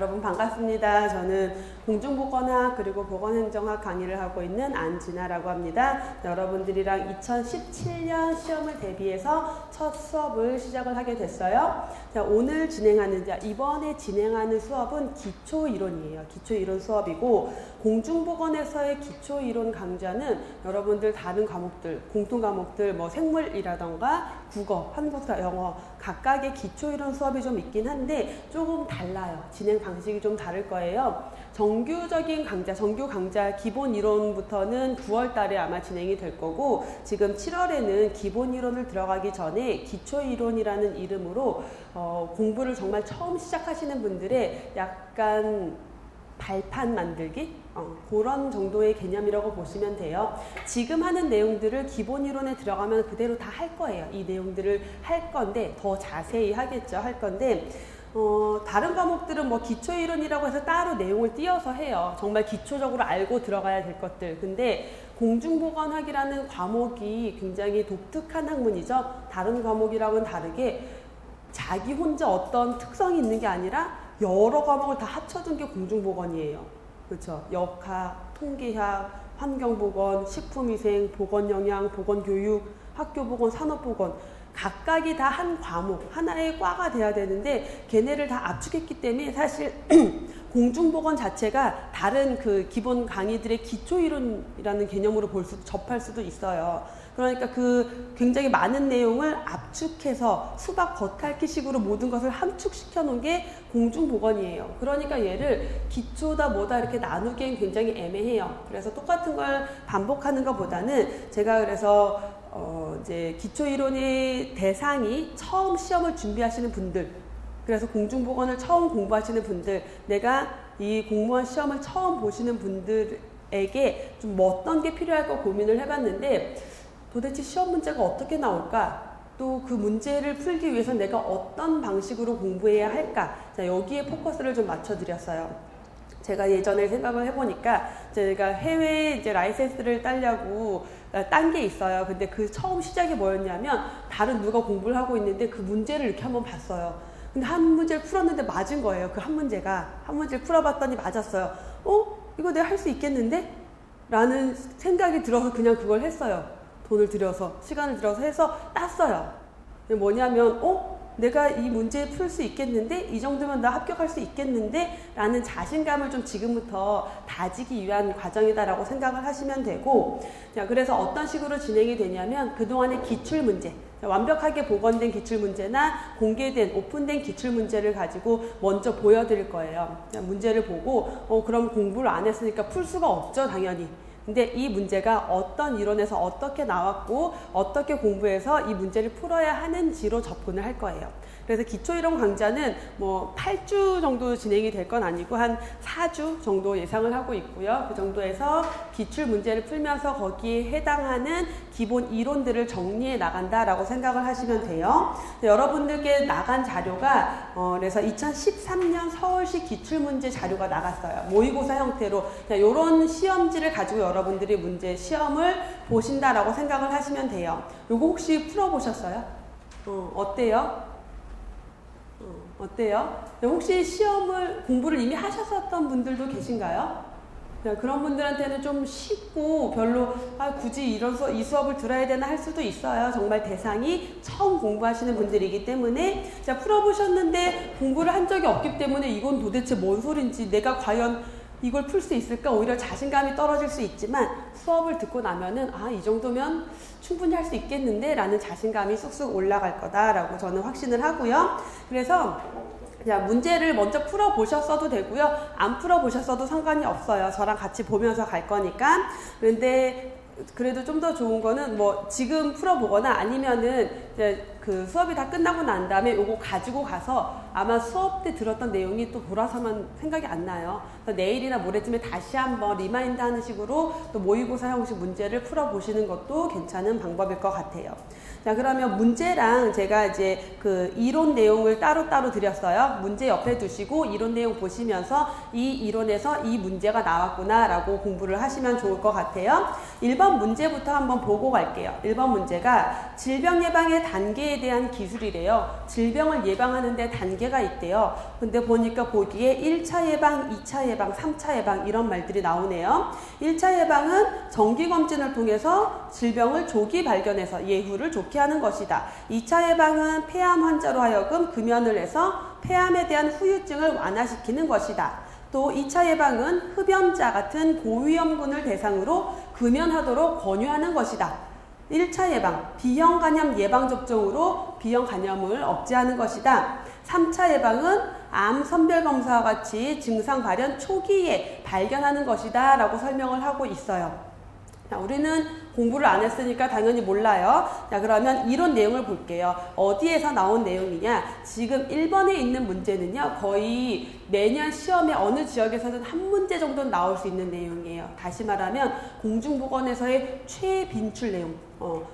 여러분 반갑습니다. 저는 공중보건학 그리고 보건행정학 강의를 하고 있는 안진아라고 합니다. 여러분들이랑 2017년 시험을 대비해서 첫 수업을 시작을 하게 됐어요. 자, 이번에 진행하는 수업은 기초이론이에요. 기초이론 수업이고, 공중보건에서의 기초이론 강좌는 여러분들 다른 과목들, 공통과목들 뭐 생물이라던가 국어, 한국사, 영어 각각의 기초이론 수업이 좀 있긴 한데 조금 달라요. 진행 방식이 좀 다를 거예요. 정규적인 강좌, 정규 강좌 기본 이론부터는 9월 달에 아마 진행이 될 거고, 지금 7월에는 기본 이론을 들어가기 전에 기초 이론이라는 이름으로 공부를 정말 처음 시작하시는 분들의 약간 발판 만들기? 그런 정도의 개념이라고 보시면 돼요. 지금 하는 내용들을 기본 이론에 들어가면 그대로 다 할 거예요. 이 내용들을 할 건데, 더 자세히 하겠죠. 할 건데, 다른 과목들은 뭐 기초 이론이라고 해서 따로 내용을 띄어서 해요. 정말 기초적으로 알고 들어가야 될 것들. 근데 공중보건학이라는 과목이 굉장히 독특한 학문이죠. 다른 과목이랑은 다르게 자기 혼자 어떤 특성이 있는 게 아니라 여러 과목을 다 합쳐둔 게 공중보건이에요. 그렇죠? 역학, 통계학, 환경보건, 식품위생, 보건영양, 보건교육, 학교보건, 산업보건 각각이 다 한 과목, 하나의 과가 돼야 되는데 걔네를 다 압축했기 때문에 사실 공중보건 자체가 다른 그 기본 강의들의 기초이론이라는 개념으로 접할 수도 있어요. 그러니까 그 굉장히 많은 내용을 압축해서 수박 겉핥기식으로 모든 것을 함축시켜 놓은 게 공중보건이에요. 그러니까 얘를 기초다 뭐다 이렇게 나누기엔 굉장히 애매해요. 그래서 똑같은 걸 반복하는 것보다는 제가 그래서 이제 기초이론의 대상이 처음 시험을 준비하시는 분들, 그래서 공중보건을 처음 공부하시는 분들, 내가 이 공무원 시험을 처음 보시는 분들에게 좀 어떤 게 필요할까 고민을 해봤는데, 도대체 시험 문제가 어떻게 나올까? 또 그 문제를 풀기 위해서 내가 어떤 방식으로 공부해야 할까? 자, 여기에 포커스를 좀 맞춰드렸어요. 제가 예전에 생각을 해보니까 제가 해외에 이제 라이센스를 따려고 딴 게 있어요. 근데 그 처음 시작이 뭐였냐면, 다른 누가 공부를 하고 있는데 그 문제를 이렇게 한번 봤어요. 근데 한 문제를 풀었는데 맞은 거예요. 그 한 문제를 풀어봤더니 맞았어요. 이거 내가 할 수 있겠는데? 라는 생각이 들어서 그냥 그걸 했어요. 돈을 들여서, 시간을 들여서 해서 땄어요. 뭐냐면, 내가 이 문제 풀 수 있겠는데? 이 정도면 나 합격할 수 있겠는데? 라는 자신감을 좀 지금부터 다지기 위한 과정이다라고 생각을 하시면 되고, 자, 그래서 어떤 식으로 진행이 되냐면, 그동안의 기출문제, 완벽하게 복원된 기출문제나 공개된, 오픈된 기출문제를 가지고 먼저 보여드릴 거예요. 문제를 보고, 그럼 공부를 안 했으니까 풀 수가 없죠, 당연히. 근데 이 문제가 어떤 이론에서 어떻게 나왔고 어떻게 공부해서 이 문제를 풀어야 하는지로 접근을 할 거예요. 그래서 기초이론 강좌는 뭐 8주 정도 진행이 될 건 아니고 한 4주 정도 예상을 하고 있고요. 그 정도에서 기출 문제를 풀면서 거기에 해당하는 기본 이론들을 정리해 나간다라고 생각을 하시면 돼요. 여러분들께 나간 자료가 그래서 2013년 서울시 기출문제 자료가 나갔어요. 모의고사 형태로 이런 시험지를 가지고 여러분들이 시험을 보신다라고 생각을 하시면 돼요. 요거 혹시 풀어보셨어요? 어때요? 어때요? 혹시 공부를 이미 하셨었던 분들도 계신가요? 그런 분들한테는 좀 쉽고 별로 굳이 이 수업을 들어야 되나 할 수도 있어요. 정말 대상이 처음 공부하시는 분들이기 때문에. 자, 풀어보셨는데 공부를 한 적이 없기 때문에 이건 도대체 뭔 소린지, 내가 과연 이걸 풀 수 있을까? 오히려 자신감이 떨어질 수 있지만 수업을 듣고 나면은 이 정도면 충분히 할 수 있겠는데? 라는 자신감이 쑥쑥 올라갈 거다라고 저는 확신을 하고요. 그래서 자, 문제를 먼저 풀어보셨어도 되고요. 안 풀어보셨어도 상관이 없어요. 저랑 같이 보면서 갈 거니까. 그런데 그래도 좀 더 좋은 거는 뭐 지금 풀어보거나 아니면은 이제 그 수업이 다 끝나고 난 다음에 요거 가지고 가서 아마 수업 때 들었던 내용이 또 돌아서면 생각이 안 나요. 그래서 내일이나 모레쯤에 다시 한번 리마인드 하는 식으로 또 모의고사 형식 문제를 풀어보시는 것도 괜찮은 방법일 것 같아요. 자, 그러면 문제랑 제가 이제 그 이론 내용을 따로따로 드렸어요. 문제 옆에 두시고 이론 내용 보시면서 이 이론에서 이 문제가 나왔구나 라고 공부를 하시면 좋을 것 같아요. 1번 문제부터 한번 보고 갈게요. 1번 문제가 질병 예방의 단계에 대한 기술이래요. 질병을 예방하는데 단계가 있대요. 근데 보니까 보기에 1차 예방, 2차 예방, 3차 예방 이런 말들이 나오네요. 1차 예방은 정기검진을 통해서 질병을 조기 발견해서 예후를 좋게 하는 것이다. 2차 예방은 폐암 환자로 하여금 금연을 해서 폐암에 대한 후유증을 완화시키는 것이다. 또 2차 예방은 흡연자 같은 고위험군을 대상으로 금연하도록 권유하는 것이다. 1차 예방, B형 간염 예방접종으로 B형 간염을 억제하는 것이다. 3차 예방은 암 선별검사와 같이 증상 발현 초기에 발견하는 것이다 라고 설명을 하고 있어요. 자, 우리는 공부를 안 했으니까 당연히 몰라요. 자, 그러면 이런 내용을 볼게요. 어디에서 나온 내용이냐? 지금 1번에 있는 문제는요, 거의 매년 시험에 어느 지역에서는 한 문제 정도는 나올 수 있는 내용이에요. 다시 말하면 공중보건에서의 최빈출 내용.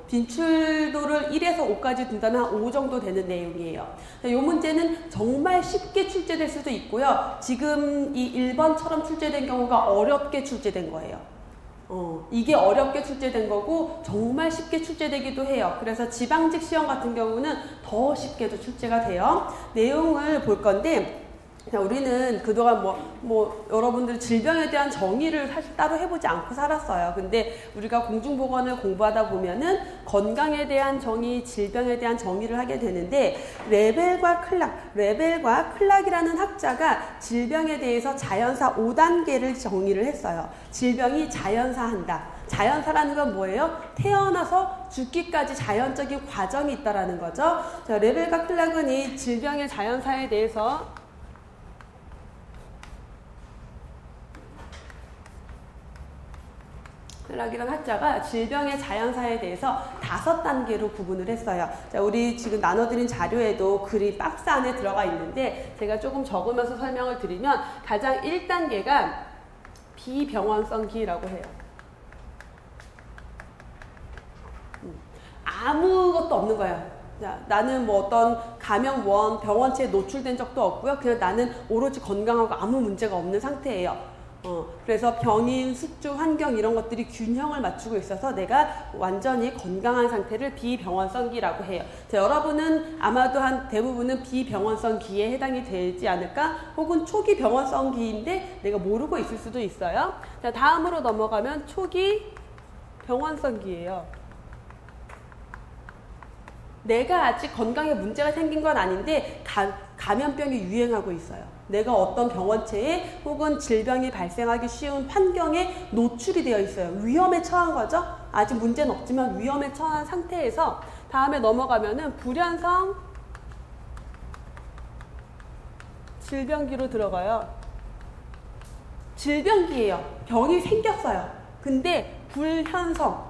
빈출도를 1에서 5까지 둔다면 한 5 정도 되는 내용이에요. 이 문제는 정말 쉽게 출제될 수도 있고요. 지금 이 1번처럼 출제된 경우가 어렵게 출제된 거예요. 이게 어렵게 출제된 거고 정말 쉽게 출제되기도 해요. 그래서 지방직 시험 같은 경우는 더 쉽게도 출제가 돼요. 내용을 볼 건데, 우리는 그동안 여러분들 질병에 대한 정의를 사실 따로 해보지 않고 살았어요. 근데 우리가 공중보건을 공부하다 보면은 건강에 대한 정의, 질병에 대한 정의를 하게 되는데, 레벨과 클락이라는 학자가 질병에 대해서 자연사 5단계를 정의를 했어요. 질병이 자연사한다. 자연사라는 건 뭐예요? 태어나서 죽기까지 자연적인 과정이 있다라는 거죠. 자, 레벨과 클락은 이 질병의 자연사에 대해서 클락이라는 학자가 질병의 자연사에 대해서 5단계로 구분을 했어요. 자, 우리 지금 나눠드린 자료에도 글이 박스 안에 들어가 있는데 제가 조금 적으면서 설명을 드리면 가장 1단계가 비병원성기라고 해요. 아무것도 없는 거예요. 자, 나는 어떤 감염원, 병원체에 노출된 적도 없고요. 그냥 나는 오로지 건강하고 아무 문제가 없는 상태예요. 그래서 병인, 숙주, 환경 이런 것들이 균형을 맞추고 있어서 내가 완전히 건강한 상태를 비병원성기라고 해요. 자, 여러분은 아마도 대부분은 비병원성기에 해당이 되지 않을까? 혹은 초기 병원성기인데 내가 모르고 있을 수도 있어요. 자, 다음으로 넘어가면 초기 병원성기예요. 내가 아직 건강에 문제가 생긴 건 아닌데 감염병이 유행하고 있어요. 내가 어떤 병원체에 혹은 질병이 발생하기 쉬운 환경에 노출이 되어 있어요. 위험에 처한 거죠. 아직 문제는 없지만 위험에 처한 상태에서 다음에 넘어가면은 불현성 질병기로 들어가요. 질병기예요. 병이 생겼어요. 근데 불현성,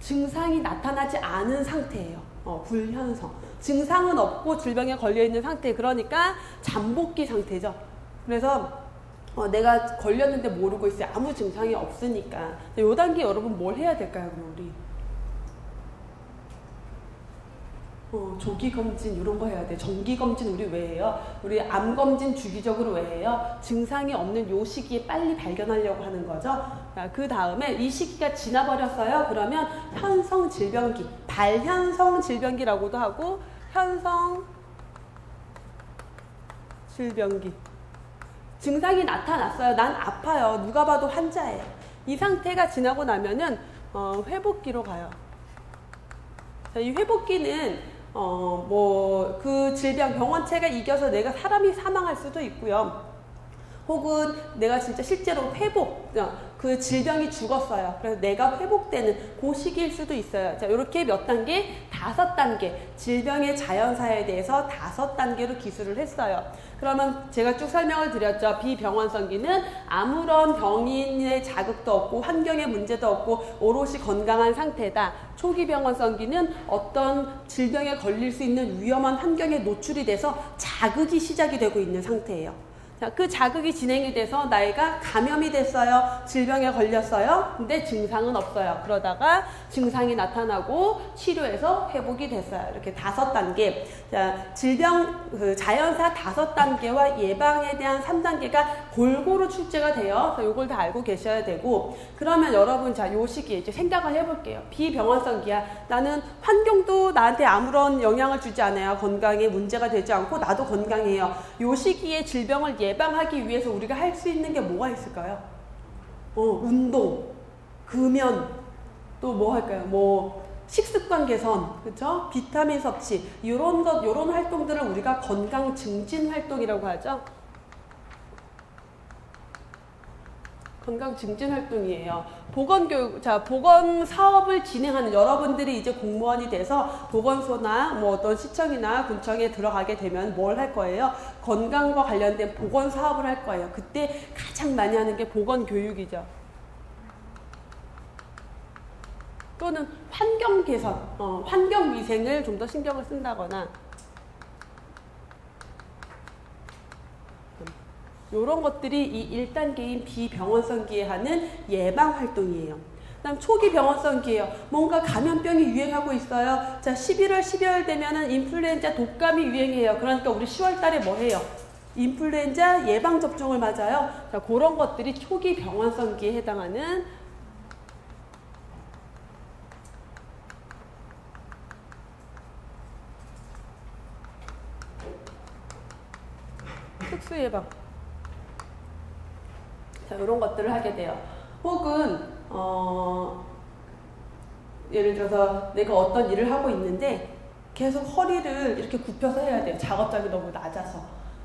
증상이 나타나지 않은 상태예요. 불현성. 증상은 없고 질병에 걸려있는 상태. 그러니까 잠복기 상태죠. 그래서 내가 걸렸는데 모르고 있어요. 아무 증상이 없으니까. 이 단계 여러분 뭘 해야 될까요? 그럼 우리 조기검진 이런 거 해야 돼. 정기검진 우리 왜 해요? 우리 암검진 주기적으로 왜 해요? 증상이 없는 요 시기에 빨리 발견하려고 하는 거죠. 그 다음에 이 시기가 지나버렸어요. 그러면 현성 질병기, 발현성 질병기라고도 하고 현성 질병기. 증상이 나타났어요. 난 아파요. 누가 봐도 환자예요. 이 상태가 지나고 나면은 회복기로 가요. 자, 이 회복기는 그 질병 병원체가 이겨서 내가 사람이 사망할 수도 있고요. 혹은 내가 진짜 실제로 그 질병이 죽었어요. 그래서 내가 회복되는 그 시기일 수도 있어요. 자, 이렇게 몇 단계? 5단계. 질병의 자연사에 대해서 5단계로 기술을 했어요. 그러면 제가 쭉 설명을 드렸죠. 비병원성기는 아무런 병인의 자극도 없고 환경의 문제도 없고 오롯이 건강한 상태다. 초기 병원성기는 어떤 질병에 걸릴 수 있는 위험한 환경에 노출이 돼서 자극이 시작이 되고 있는 상태예요. 자, 그 자극이 진행이 돼서 나이가 감염이 됐어요. 질병에 걸렸어요. 근데 증상은 없어요. 그러다가 증상이 나타나고 치료해서 회복이 됐어요. 이렇게 5단계. 자, 질병, 자연사 5단계와 예방에 대한 3단계가 골고루 출제가 돼요. 그래서 이걸 다 알고 계셔야 되고, 그러면 여러분, 자, 요 시기에 이제 생각을 해볼게요. 비병원성 기아. 나는 환경도 나한테 아무런 영향을 주지 않아요. 건강에 문제가 되지 않고 나도 건강해요. 요 시기에 질병을 예방하기 위해서 우리가 할 수 있는 게 뭐가 있을까요? 운동, 금연, 또 뭐 할까요? 뭐 식습관 개선, 그렇죠? 비타민 섭취, 요런 활동들을 우리가 건강 증진 활동이라고 하죠. 건강 증진 활동이에요. 보건교육, 자, 보건 사업을 진행하는 여러분들이 이제 공무원이 돼서 보건소나 뭐 어떤 시청이나 군청에 들어가게 되면 뭘 할 거예요? 건강과 관련된 보건 사업을 할 거예요. 그때 가장 많이 하는 게 보건교육이죠. 또는 환경 개선, 환경 위생을 좀 더 신경을 쓴다거나, 이런 것들이 이 1단계인 비병원성기에 하는 예방활동이에요. 그 다음 초기 병원성기예요. 뭔가 감염병이 유행하고 있어요. 자, 11월, 12월 되면은 인플루엔자 독감이 유행해요. 그러니까 우리 10월 달에 뭐 해요? 인플루엔자 예방접종을 맞아요. 자, 그런 것들이 초기 병원성기에 해당하는 특수예방. 자, 이런 것들을 하게 돼요. 혹은 예를 들어서 내가 어떤 일을 하고 있는데 계속 허리를 이렇게 굽혀서 해야 돼요. 작업장이 너무 낮아서.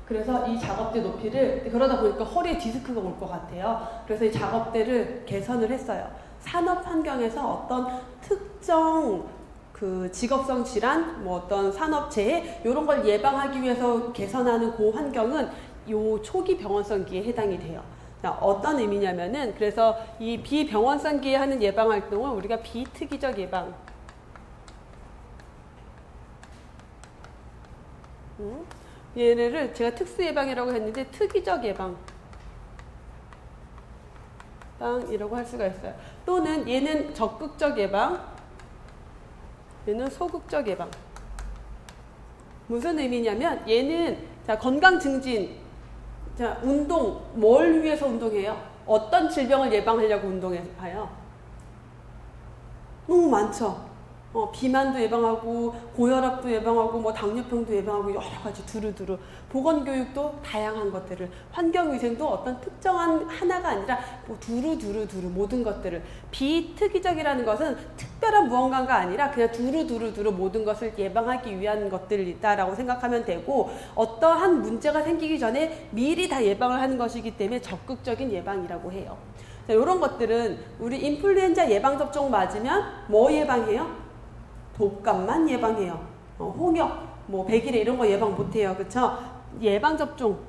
그래서 이 작업대 높이를, 그러다 보니까 허리에 디스크가 올 것 같아요. 그래서 이 작업대를 개선을 했어요. 산업 환경에서 어떤 특정 그 직업성 질환, 뭐 어떤 산업재해 이런 걸 예방하기 위해서 개선하는 그 환경은 요 초기 병원성기에 해당이 돼요. 자, 어떤 의미냐면은, 그래서 이 비병원성기에 하는 예방 활동을 우리가 비특이적 예방, 얘네를 제가 특수 예방이라고 했는데 특이적 예방 이라고 할 수가 있어요. 또는 얘는 적극적 예방, 얘는 소극적 예방. 무슨 의미냐면 얘는 자, 건강 증진, 자, 운동, 뭘 위해서 운동해요? 어떤 질병을 예방하려고 운동해요? 너무 많죠. 비만도 예방하고 고혈압도 예방하고 뭐 당뇨병도 예방하고 여러 가지 두루두루. 보건교육도 다양한 것들을, 환경위생도 어떤 특정한 하나가 아니라 뭐 두루두루 모든 것들을. 비특이적이라는 것은 특별한 무언가가 아니라 그냥 두루두루 모든 것을 예방하기 위한 것들이다라고 생각하면 되고, 어떠한 문제가 생기기 전에 미리 다 예방을 하는 것이기 때문에 적극적인 예방이라고 해요. 자, 이런 것들은 우리 인플루엔자 예방접종 맞으면 뭐 예방해요? 독감만 예방해요. 홍역, 뭐 백일해 이런 거 예방 못해요. 그쵸? 예방접종,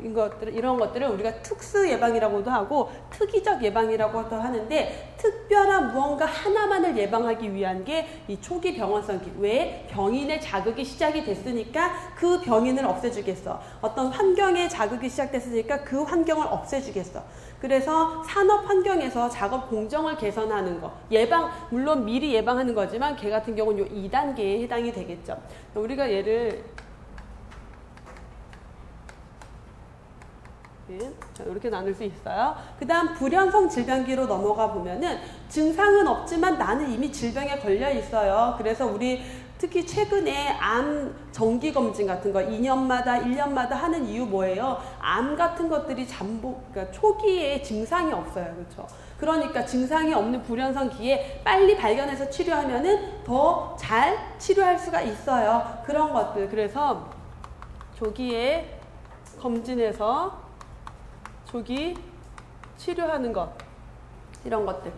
이런 것들을 우리가 특수 예방이라고도 하고 특이적 예방이라고도 하는데, 특별한 무언가 하나만을 예방하기 위한 게 이 초기 병원성기. 왜? 병인의 자극이 시작이 됐으니까 그 병인을 없애주겠어. 어떤 환경에 자극이 시작됐으니까 그 환경을 없애주겠어. 그래서 산업 환경에서 작업 공정을 개선하는 거, 예방, 물론 미리 예방하는 거지만 걔 같은 경우는 요 2단계에 해당이 되겠죠. 우리가 얘를 자, 이렇게 나눌 수 있어요. 그 다음 불연성 질병기로 넘어가 보면은 증상은 없지만 나는 이미 질병에 걸려 있어요. 그래서 우리 특히 최근에 암 정기검진 같은 거 2년마다 1년마다 하는 이유 뭐예요? 암 같은 것들이 그러니까 초기에 증상이 없어요. 그렇죠? 그러니까 증상이 없는 불연성기에 빨리 발견해서 치료하면은 더 잘 치료할 수가 있어요. 그런 것들. 그래서 조기에 검진해서 조기 치료하는 것, 이런 것들,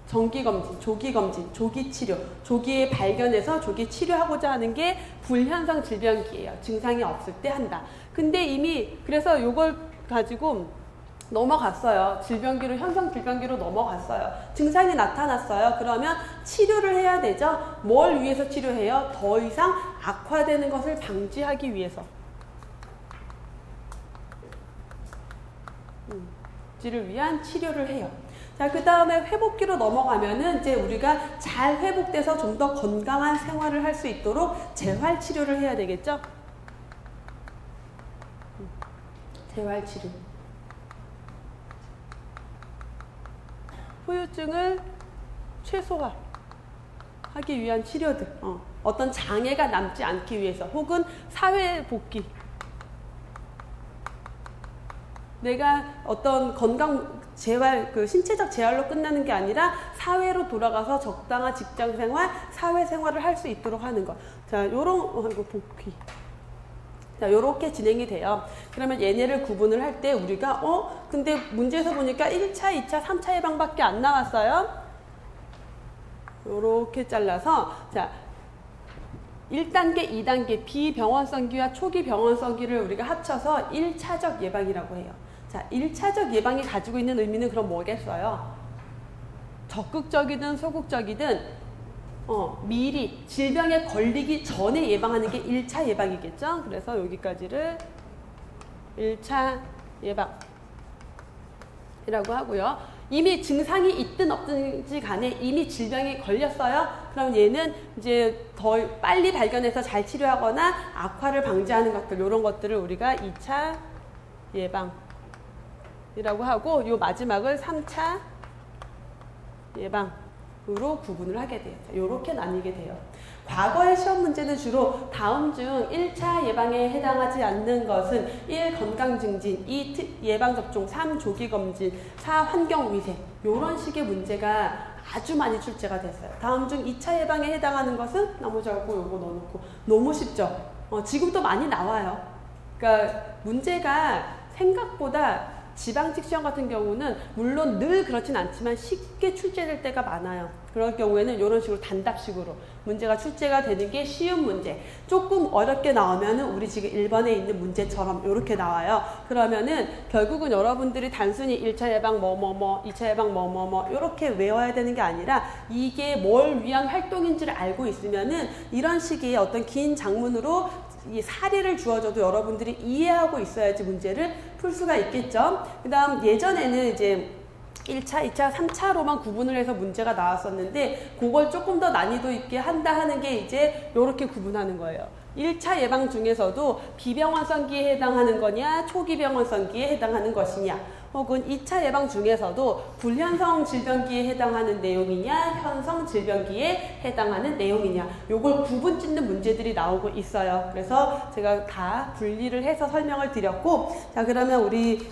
정기검진, 조기검진, 조기치료, 조기에 발견해서 조기 치료하고자 하는 게 불현상 질병기예요. 증상이 없을 때 한다. 근데 이미 그래서 요걸 가지고 넘어갔어요. 질병기로, 현상 질병기로 넘어갔어요. 증상이 나타났어요. 그러면 치료를 해야 되죠. 뭘 위해서 치료해요? 더 이상 악화되는 것을 방지하기 위해서. 지를 위한 치료를 해요. 자, 그 다음에 회복기로 넘어가면은 이제 우리가 잘 회복돼서 좀 더 건강한 생활을 할 수 있도록 재활 치료를 해야 되겠죠? 재활 치료. 후유증을 최소화하기 위한 치료들. 어떤 장애가 남지 않기 위해서 혹은 사회 복귀. 내가 어떤 건강 재활, 신체적 재활로 끝나는 게 아니라 사회로 돌아가서 적당한 직장 생활, 사회 생활을 할 수 있도록 하는 것. 자, 요런, 이거 복귀. 자, 요렇게 진행이 돼요. 그러면 얘네를 구분을 할 때 우리가, 근데 문제에서 보니까 1차, 2차, 3차 예방밖에 안 나왔어요. 요렇게 잘라서, 자, 1단계, 2단계 비병원성기와 초기 병원성기를 우리가 합쳐서 1차적 예방이라고 해요. 자, 1차적 예방이 가지고 있는 의미는 그럼 뭐겠어요? 적극적이든 소극적이든 미리 질병에 걸리기 전에 예방하는 게 1차 예방이겠죠? 그래서 여기까지를 1차 예방이라고 하고요. 이미 증상이 있든 없든지 간에 이미 질병에 걸렸어요. 그럼 얘는 이제 더 빨리 발견해서 잘 치료하거나 악화를 방지하는 것들, 이런 것들을 우리가 2차 예방이라고 하고, 요 마지막을 3차 예방으로 구분을 하게 돼요. 이렇게 나뉘게 돼요. 과거의 시험 문제는 주로 다음 중 1차 예방에 해당하지 않는 것은 1. 건강증진, 2. 예방접종, 3. 조기검진, 4. 환경위생, 이런 식의 문제가 아주 많이 출제가 됐어요. 다음 중 2차 예방에 해당하는 것은 나머지 하고 요거 넣어놓고. 너무 쉽죠? 지금도 많이 나와요. 그러니까 문제가 생각보다 지방직 시험 같은 경우는 물론 늘 그렇진 않지만 쉽게 출제될 때가 많아요. 그럴 경우에는 이런 식으로 단답식으로 문제가 출제가 되는 게 쉬운 문제. 조금 어렵게 나오면은 우리 지금 1번에 있는 문제처럼 이렇게 나와요. 그러면은 결국은 여러분들이 단순히 1차 예방 뭐뭐뭐, 2차 예방 뭐뭐뭐 이렇게 외워야 되는 게 아니라 이게 뭘 위한 활동인지를 알고 있으면은 이런 식의 어떤 긴 장문으로 이 사례를 주어줘도 여러분들이 이해하고 있어야지 문제를 풀 수가 있겠죠. 그 다음 예전에는 이제 1차, 2차, 3차로만 구분을 해서 문제가 나왔었는데 그걸 조금 더 난이도 있게 한다 하는 게 이제 이렇게 구분하는 거예요. 1차 예방 중에서도 비병원성기에 해당하는 거냐, 초기 병원성기에 해당하는 것이냐, 혹은 2차 예방 중에서도 불현성 질병기에 해당하는 내용이냐, 현성 질병기에 해당하는 내용이냐, 요걸 구분 짓는 문제들이 나오고 있어요. 그래서 제가 다 분리를 해서 설명을 드렸고, 자, 그러면 우리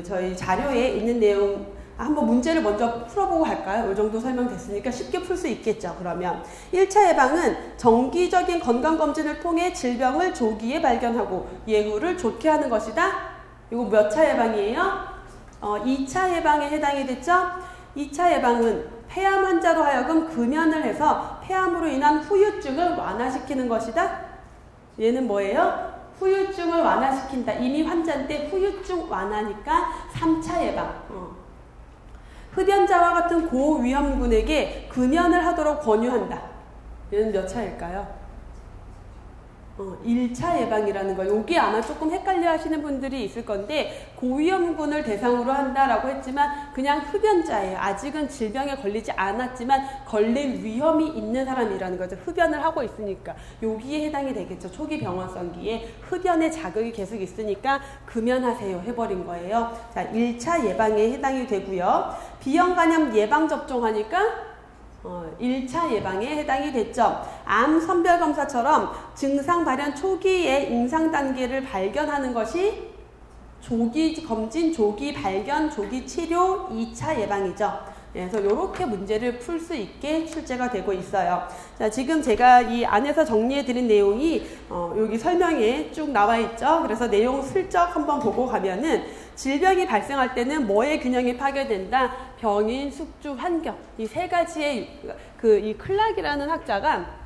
저희 자료에 있는 내용 한번 문제를 먼저 풀어보고 갈까요? 이 정도 설명됐으니까 쉽게 풀 수 있겠죠. 그러면 1차 예방은 정기적인 건강검진을 통해 질병을 조기에 발견하고 예후를 좋게 하는 것이다. 이거 몇 차 예방이에요? 2차 예방에 해당이 됐죠? 2차 예방은 폐암 환자로 하여금 금연을 해서 폐암으로 인한 후유증을 완화시키는 것이다. 얘는 뭐예요? 후유증을 완화시킨다. 이미 환자인데 후유증 완화니까 3차 예방. 흡연자와 같은 고위험군에게 금연을 하도록 권유한다. 얘는 몇 차일까요? 1차 예방이라는 거. 여기 아마 조금 헷갈려 하시는 분들이 있을 건데 고위험군을 대상으로 한다라고 했지만 그냥 흡연자예요. 아직은 질병에 걸리지 않았지만 걸릴 위험이 있는 사람이라는 거죠. 흡연을 하고 있으니까. 여기에 해당이 되겠죠. 초기 병원성기에 흡연의 자극이 계속 있으니까 금연하세요 해버린 거예요. 자, 1차 예방에 해당이 되고요. 비형간염 예방접종하니까 1차 예방에 해당이 됐죠. 암 선별검사처럼 증상 발현 초기에 임상 단계를 발견하는 것이 조기 검진, 조기 발견, 조기 치료 2차 예방이죠. 그래서 이렇게 문제를 풀 수 있게 출제가 되고 있어요. 자, 지금 제가 이 안에서 정리해 드린 내용이 여기 설명에 쭉 나와 있죠. 그래서 내용 슬쩍 한번 보고 가면은 질병이 발생할 때는 뭐의 균형이 파괴된다? 병인, 숙주, 환경. 이 세 가지의 이 클락이라는 학자가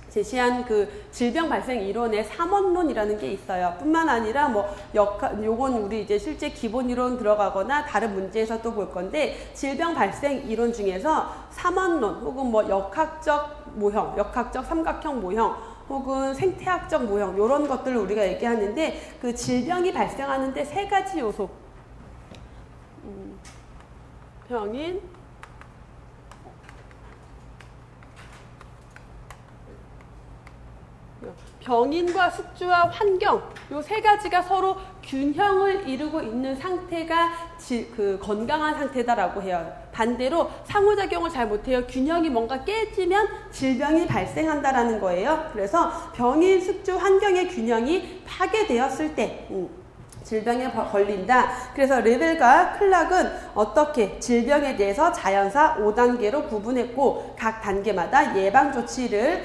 제시한 질병 발생 이론의 3원론이라는 게 있어요. 뿐만 아니라 요건 우리 이제 실제 기본 이론 들어가거나 다른 문제에서 또 볼 건데, 질병 발생 이론 중에서 3원론 혹은 역학적 모형, 역학적 삼각형 모형, 혹은 생태학적 모형, 이런 것들을 우리가 얘기하는데, 질병이 발생하는데 세 가지 요소. 병인, 병인과 숙주와 환경, 요 세 가지가 서로 균형을 이루고 있는 상태가 건강한 상태다라고 해요. 반대로 상호작용을 잘 못해요. 균형이 뭔가 깨지면 질병이 발생한다라는 거예요. 그래서 병인, 숙주, 환경의 균형이 파괴되었을 때 질병에 걸린다. 그래서 레벨과 클락은 어떻게 질병에 대해서 자연사 5단계로 구분했고 각 단계마다 예방조치를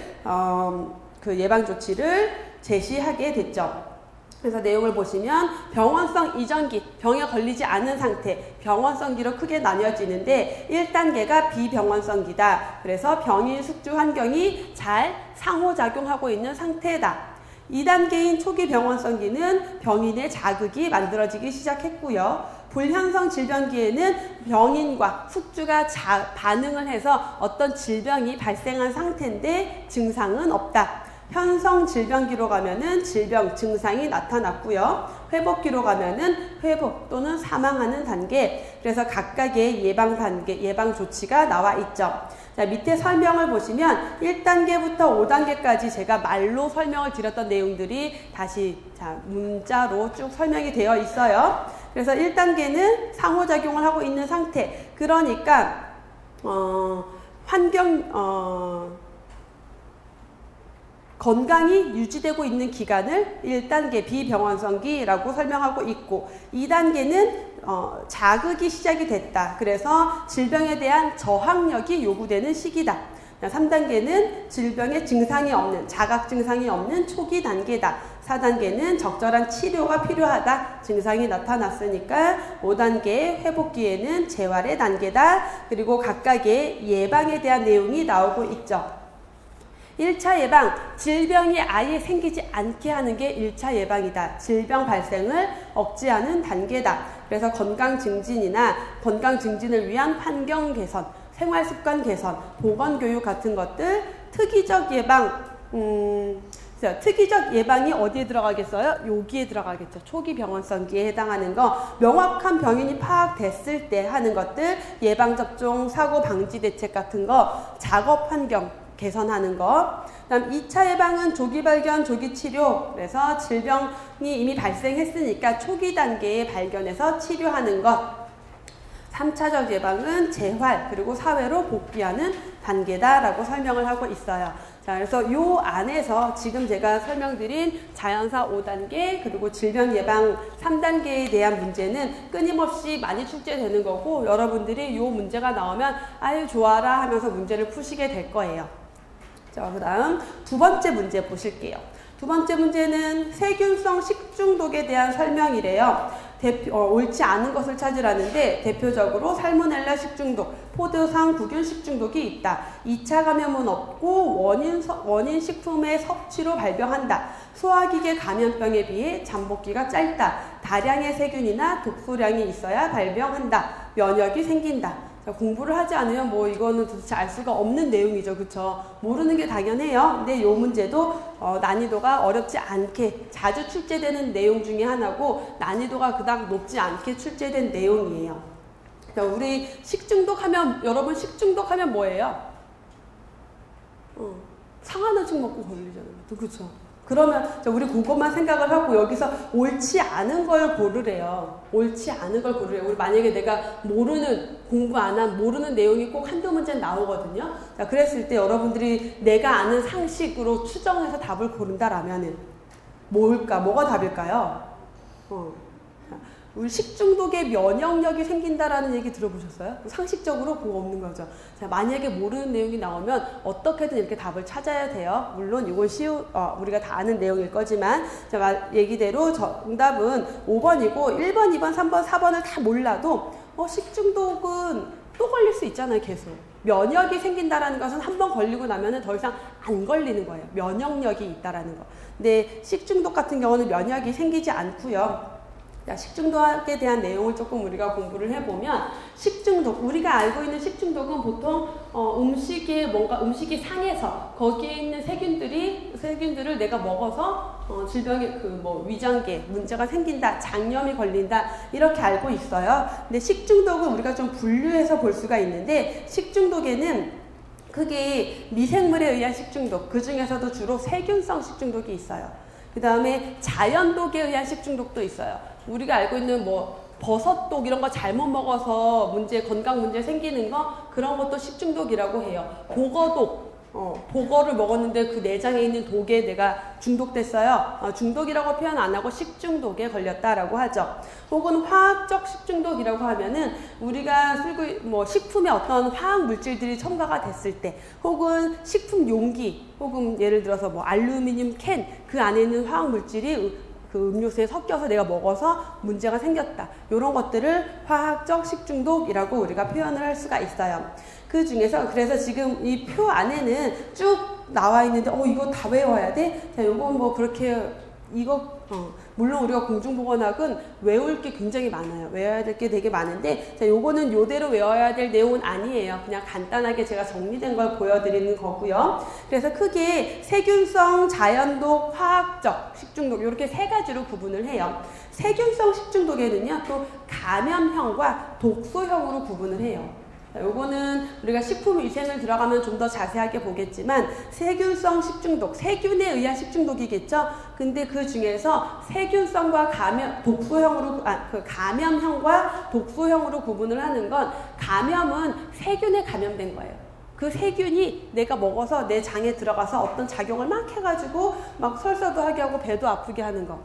제시하게 됐죠. 그래서 내용을 보시면 병원성 이전기, 병에 걸리지 않은 상태, 병원성기로 크게 나뉘어지는데 1단계가 비병원성기다. 그래서 병인, 숙주, 환경이 잘 상호작용하고 있는 상태다. 2단계인 초기 병원성기는 병인의 자극이 만들어지기 시작했고요. 불현성 질병기에는 병인과 숙주가 반응을 해서 어떤 질병이 발생한 상태인데 증상은 없다. 현성 질병기로 가면은 질병 증상이 나타났고요. 회복기로 가면은 회복 또는 사망하는 단계. 그래서 각각의 예방 단계, 예방 조치가 나와 있죠. 자, 밑에 설명을 보시면 1단계부터 5단계까지 제가 말로 설명을 드렸던 내용들이 다시 문자로 쭉 설명이 되어 있어요. 그래서 1단계는 상호작용을 하고 있는 상태. 그러니까 건강이 유지되고 있는 기간을 1단계 비병원성기라고 설명하고 있고 2단계는 자극이 시작이 됐다. 그래서 질병에 대한 저항력이 요구되는 시기다. 3단계는 질병의 증상이 없는, 자각 증상이 없는 초기 단계다. 4단계는 적절한 치료가 필요하다. 증상이 나타났으니까 5단계 회복기에는 재활의 단계다. 그리고 각각의 예방에 대한 내용이 나오고 있죠. 1차 예방, 질병이 아예 생기지 않게 하는 게 1차 예방이다. 질병 발생을 억제하는 단계다. 그래서 건강 증진이나 건강 증진을 위한 환경 개선, 생활습관 개선, 보건교육 같은 것들, 특이적 예방, 특이적 예방이 어디에 들어가겠어요? 여기에 들어가겠죠. 초기 병원성기에 해당하는 거, 명확한 병인이 파악됐을 때 하는 것들, 예방접종, 사고 방지 대책 같은 거, 작업 환경 개선하는 거. 그다음 2차 예방은 조기 발견, 조기 치료. 그래서 질병이 이미 발생했으니까 초기 단계에 발견해서 치료하는 것. 3차적 예방은 재활 그리고 사회로 복귀하는 단계다라고 설명을 하고 있어요. 자, 그래서 요 안에서 지금 제가 설명드린 자연사 5단계 그리고 질병 예방 3단계에 대한 문제는 끊임없이 많이 출제되는 거고 여러분들이 요 문제가 나오면 아유 좋아라 하면서 문제를 푸시게 될 거예요. 자, 그 다음 두 번째 문제 보실게요. 두 번째 문제는 세균성 식중독에 대한 설명이래요. 옳지 않은 것을 찾으라는데 대표적으로 살모넬라 식중독, 포도상 구균 식중독이 있다. 2차 감염은 없고 원인 식품의 섭취로 발병한다. 소화기계 감염병에 비해 잠복기가 짧다. 다량의 세균이나 독소량이 있어야 발병한다. 면역이 생긴다. 공부를 하지 않으면 뭐 이거는 도대체 알 수가 없는 내용이죠. 그쵸? 모르는 게 당연해요. 근데 이 문제도 난이도가 어렵지 않게 자주 출제되는 내용 중에 하나고 난이도가 그닥 높지 않게 출제된 내용이에요. 우리 식중독하면 여러분 식중독하면 뭐예요? 상한 음식 먹고 걸리잖아요. 그렇죠? 그러면 우리 그것만 생각을 하고 여기서 옳지 않은 걸 고르래요. 옳지 않은 걸 고르래요. 우리 만약에 내가 공부 안 한 모르는 내용이 꼭 한두 문제 나오거든요. 자, 그랬을 때 여러분들이 내가 아는 상식으로 추정해서 답을 고른다라면은 뭐가 답일까요? 우리 식중독에 면역력이 생긴다라는 얘기 들어보셨어요? 상식적으로 그거 없는 거죠. 자, 만약에 모르는 내용이 나오면 어떻게든 이렇게 답을 찾아야 돼요. 물론 이건 우리가 다 아는 내용일 거지만 자, 얘기대로 정답은 5번이고 1번, 2번, 3번, 4번을 다 몰라도 식중독은 또 걸릴 수 있잖아요. 계속. 면역이 생긴다라는 것은 한번 걸리고 나면은 더 이상 안 걸리는 거예요. 면역력이 있다라는 거. 근데 식중독 같은 경우는 면역이 생기지 않고요. 자, 식중독에 대한 내용을 조금 우리가 공부를 해보면 식중독, 우리가 알고 있는 식중독은 보통 음식이 상해서 거기에 있는 세균들을 내가 먹어서 질병의 위장계 문제가 생긴다, 장염이 걸린다 이렇게 알고 있어요. 근데 식중독은 우리가 좀 분류해서 볼 수가 있는데 식중독에는 크게 미생물에 의한 식중독, 그 중에서도 주로 세균성 식중독이 있어요. 그 다음에 자연독에 의한 식중독도 있어요. 우리가 알고 있는 버섯독 이런 거 잘못 먹어서 건강 문제 생기는 거, 그런 것도 식중독이라고 해요. 보거를 먹었는데 그 내장에 있는 독에 내가 중독됐어요. 중독이라고 표현 안 하고 식중독에 걸렸다라고 하죠. 혹은 화학적 식중독이라고 하면은 우리가 식품에 어떤 화학 물질들이 첨가가 됐을 때, 혹은 식품 용기, 혹은 예를 들어서 알루미늄 캔, 그 안에 있는 화학 물질이 그 음료수에 섞여서 내가 먹어서 문제가 생겼다. 이런 것들을 화학적 식중독이라고 우리가 표현을 할 수가 있어요. 그 중에서 그래서 지금 이 표 안에는 쭉 나와 있는데 이거 다 외워야 돼? 자, 요건 그렇게 물론 우리가 공중보건학은 외울 게 굉장히 많아요. 외워야 될 게 되게 많은데, 자, 요거는 요대로 외워야 될 내용은 아니에요. 그냥 간단하게 제가 정리된 걸 보여드리는 거고요. 그래서 크게 세균성, 자연독, 화학적 식중독 이렇게 세 가지로 구분을 해요. 세균성 식중독에는요, 또 감염형과 독소형으로 구분을 해요. 요거는 우리가 식품위생을 들어가면 좀 더 자세하게 보겠지만, 세균성 식중독, 세균에 의한 식중독이겠죠. 근데 그 중에서 세균성과 감염형과 독소형으로 구분을 하는 건, 감염은 세균에 감염된 거예요. 그 세균이 내가 먹어서 내 장에 들어가서 어떤 작용을 막 해가지고 막 설사도 하게 하고 배도 아프게 하는 거.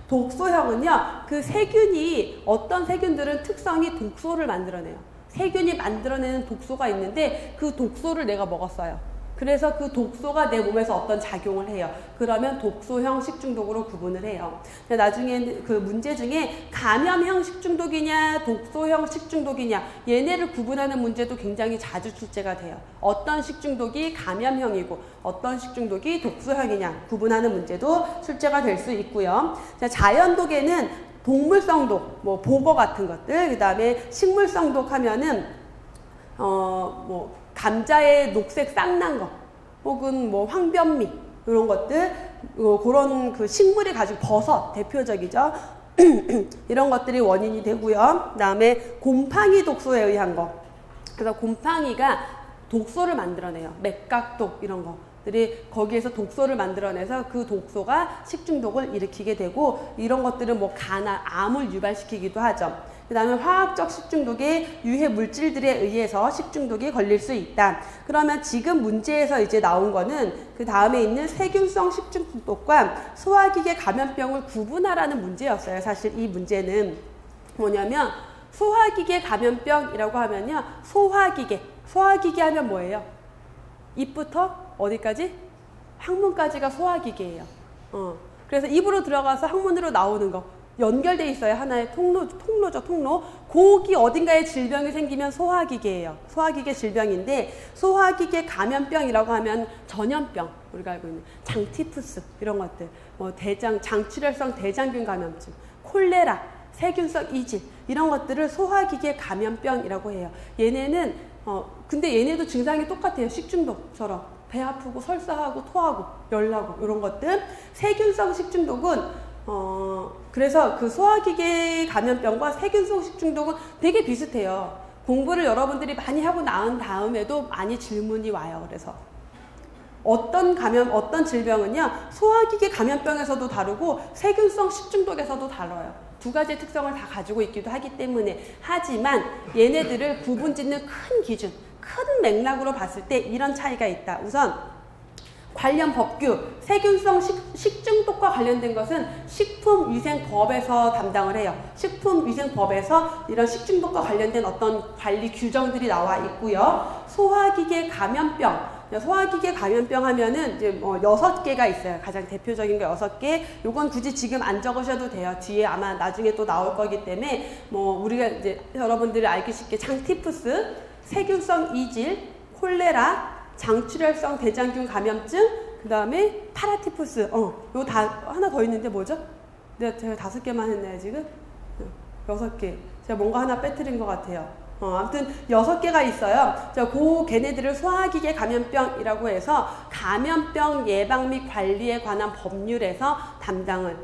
독소형은요, 그 세균이, 어떤 세균들은 특성이 독소를 만들어내요. 세균이 만들어내는 독소가 있는데 그 독소를 내가 먹었어요. 그래서 그 독소가 내 몸에서 어떤 작용을 해요. 그러면 독소형 식중독으로 구분을 해요. 나중에 그 문제 중에 감염형 식중독이냐 독소형 식중독이냐, 얘네를 구분하는 문제도 굉장히 자주 출제가 돼요. 어떤 식중독이 감염형이고 어떤 식중독이 독소형이냐 구분하는 문제도 출제가 될 수 있고요. 자연독에는 동물성독, 보거 같은 것들, 그 다음에 식물성독 하면은, 감자의 녹색 싹난 거, 혹은 황변미, 이런 것들, 그런 그 식물이 가지고 버섯, 대표적이죠. 이런 것들이 원인이 되고요. 그 다음에 곰팡이 독소에 의한 거. 그래서 곰팡이가 독소를 만들어내요. 맥각독, 이런 거. 거기에서 독소를 만들어내서 그 독소가 식중독을 일으키게 되고, 이런 것들은 암을 유발시키기도 하죠. 그 다음에 화학적 식중독의 유해 물질들에 의해서 식중독이 걸릴 수 있다. 그러면 지금 문제에서 이제 나온 거는 그 다음에 있는 세균성 식중독과 소화기계 감염병을 구분하라는 문제였어요. 사실 이 문제는 뭐냐면, 소화기계 감염병이라고 하면요, 소화기계 하면 뭐예요? 입부터 어디까지? 항문까지가 소화기계예요. 그래서 입으로 들어가서 항문으로 나오는 거 연결돼 있어요. 하나의 통로죠, 통로. 거기 어딘가에 질병이 생기면 소화기계예요. 소화기계 질병인데, 소화기계 감염병이라고 하면 전염병, 우리가 알고 있는 장티푸스 이런 것들, 장출혈성 대장균 감염증, 콜레라, 세균성 이질, 이런 것들을 소화기계 감염병이라고 해요. 얘네는 근데 얘네도 증상이 똑같아요. 식중독처럼 배 아프고 설사하고 토하고 열나고 이런 것들. 세균성 식중독은 그래서 그 소화기계 감염병과 세균성 식중독은 되게 비슷해요. 공부를 여러분들이 많이 하고 나온 다음에도 많이 질문이 와요. 그래서 어떤 질병은요, 소화기계 감염병에서도 다르고 세균성 식중독에서도 다뤄요. 두 가지의 특성을 다 가지고 있기도 하기 때문에. 하지만 얘네들을 구분짓는 큰 기준, 큰 맥락으로 봤을 때 이런 차이가 있다. 우선 관련 법규, 세균성 식중독과 관련된 것은 식품위생법에서 담당을 해요. 식품위생법에서 이런 식중독과 관련된 어떤 관리 규정들이 나와 있고요. 소화기계 감염병, 소화기계 감염병 하면은 이제 6개가 있어요. 가장 대표적인 게 6개. 요건 굳이 지금 안 적으셔도 돼요. 뒤에 아마 나중에 또 나올 거기 때문에 우리가 이제 여러분들이 알기 쉽게 장티푸스, 세균성 이질, 콜레라, 장출혈성 대장균 감염증, 그 다음에 파라티푸스. 요 다 하나 더 있는데 뭐죠? 제가 5개만 했나요 지금? 6개. 제가 뭔가 하나 빼뜨린 것 같아요. 아무튼 6개가 있어요. 걔네들을 소화기계 감염병이라고 해서 감염병 예방 및 관리에 관한 법률에서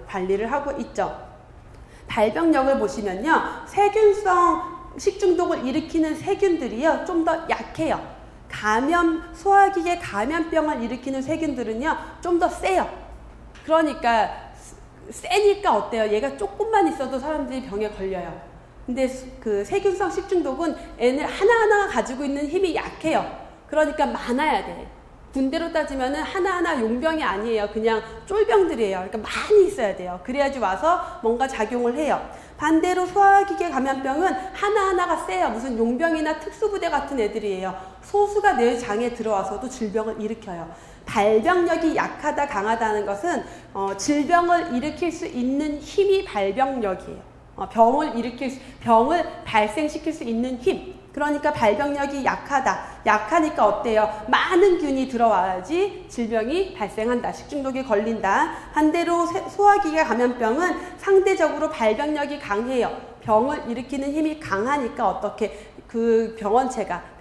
관리를 하고 있죠. 발병력을 보시면요. 세균성 식중독을 일으키는 세균들이요. 좀 더 약해요. 소화기계 감염병을 일으키는 세균들은요. 좀 더 세요. 그러니까 세니까 어때요? 얘가 조금만 있어도 사람들이 병에 걸려요. 근데 그 세균성 식중독은 얘네 하나하나가 가지고 있는 힘이 약해요. 그러니까 많아야 돼. 군대로 따지면은 하나하나 용병이 아니에요. 그냥 쫄병들이에요. 그러니까 많이 있어야 돼요. 그래야지 와서 뭔가 작용을 해요. 반대로 소화기계 감염병은 하나하나가 세요. 무슨 용병이나 특수부대 같은 애들이에요. 소수가 내 장에 들어와서도 질병을 일으켜요. 발병력이 약하다 강하다는 것은 질병을 일으킬 수 있는 힘이 발병력이에요. 병을 발생시킬 수 있는 힘. 그러니까 발병력이 약하니까 어때요? 많은 균이 들어와야지 질병이 발생한다. 식중독이 걸린다. 반대로 소화기계 감염병은 상대적으로 발병력이 강해요. 병을 일으키는 힘이 강하니까 어떻게 그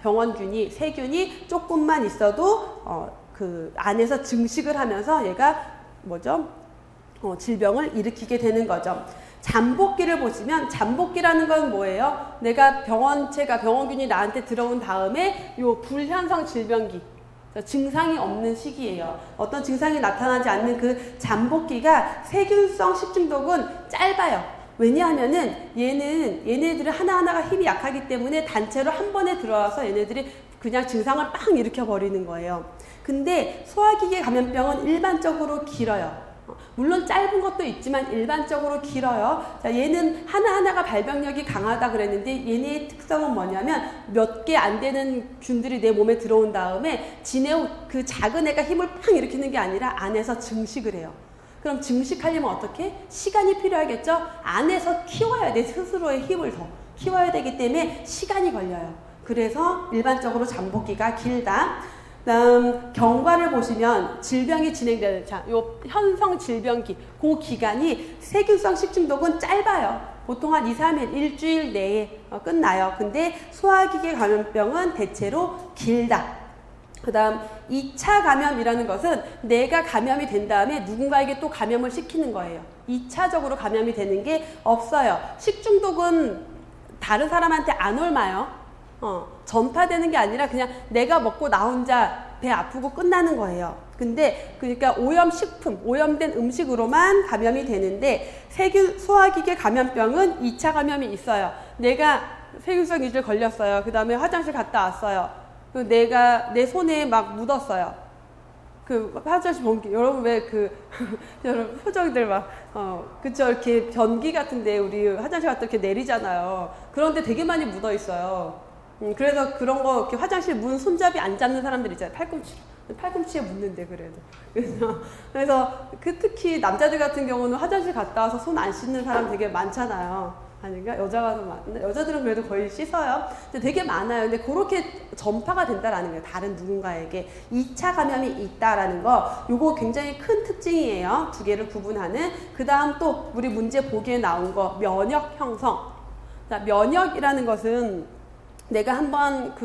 병원균이, 세균이 조금만 있어도 그 안에서 증식을 하면서 얘가 질병을 일으키게 되는 거죠. 잠복기를 보시면 잠복기라는 건 뭐예요? 내가 병원균이 나한테 들어온 다음에 요 불현성 질병기, 증상이 없는 시기예요. 어떤 증상이 나타나지 않는 그 잠복기가 세균성 식중독은 짧아요. 왜냐하면은 얘네들은 하나하나가 힘이 약하기 때문에 단체로 한 번에 들어와서 얘네들이 그냥 증상을 빵 일으켜 버리는 거예요. 근데 소화기계 감염병은 일반적으로 길어요. 물론 짧은 것도 있지만 일반적으로 길어요. 얘는 하나하나가 발병력이 강하다 그랬는데 얘네의 특성은 뭐냐면 몇 개 안 되는 균들이 내 몸에 들어온 다음에 그 작은 애가 힘을 팍 일으키는 게 아니라 안에서 증식을 해요. 그럼 증식하려면 어떻게? 시간이 필요하겠죠? 안에서 키워야 돼. 스스로의 힘을 더 키워야 되기 때문에 시간이 걸려요. 그래서 일반적으로 잠복기가 길다. 다음 경과를 보시면 질병이 진행되는 요 현성 질병기 그 기간이 세균성 식중독은 짧아요. 보통 한 2, 3일, 일주일 내에 끝나요. 근데 소화기계 감염병은 대체로 길다. 그 다음 2차 감염이라는 것은 내가 감염이 된 다음에 누군가에게 또 감염을 시키는 거예요. 2차적으로 감염이 되는 게 없어요. 식중독은 다른 사람한테 안 옮아요. 전파되는 게 아니라 그냥 내가 먹고 나 혼자 배 아프고 끝나는 거예요. 그러니까 오염된 음식으로만 감염이 되는데 소화기계 감염병은 2차 감염이 있어요. 내가 세균성 이질 걸렸어요. 그 다음에 화장실 갔다 왔어요. 내가 내 손에 막 묻었어요. 그 화장실 변기 여러분 왜 여러분 표정들 그쵸 이렇게 변기 같은데 우리 화장실 갔다 이렇게 내리잖아요. 그런데 되게 많이 묻어 있어요. 그래서 그런 거 이렇게 화장실 문 손잡이 안 잡는 사람들 있잖아요. 팔꿈치에 묻는데 그래서 특히 남자들 같은 경우는 화장실 갔다 와서 손 안 씻는 사람 되게 많잖아요. 아닌가? 여자들은 그래도 거의 씻어요. 근데 되게 많아요. 근데 그렇게 전파가 된다라는 거예요. 다른 누군가에게 2차 감염이 있다라는 거, 요거 굉장히 큰 특징이에요. 두 개를 구분하는. 그 다음 또 우리 문제 보기에 나온 거 면역 형성. 자, 면역이라는 것은 내가 한번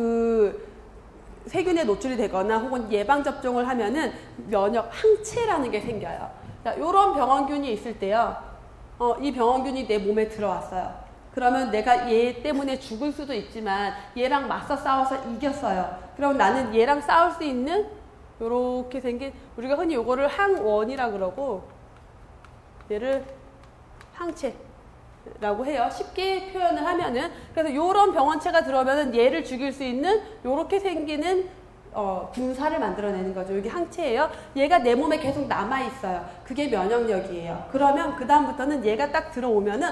세균에 노출이 되거나 혹은 예방접종을 하면은 면역 항체라는 게 생겨요. 자, 요런 병원균이 있을 때요. 이 병원균이 내 몸에 들어왔어요. 그러면 내가 얘 때문에 죽을 수도 있지만 얘랑 맞서 싸워서 이겼어요. 그럼 나는 얘랑 싸울 수 있는 요렇게 생긴, 우리가 흔히 요거를 항원이라 그러고 얘를 항체라고 해요. 쉽게 표현을 하면은. 그래서 요런 병원체가 들어오면은 얘를 죽일 수 있는 요렇게 생기는 군사를 만들어내는 거죠. 이게 항체예요. 얘가 내 몸에 계속 남아있어요. 그게 면역력이에요. 그러면 그 다음부터는 얘가 딱 들어오면은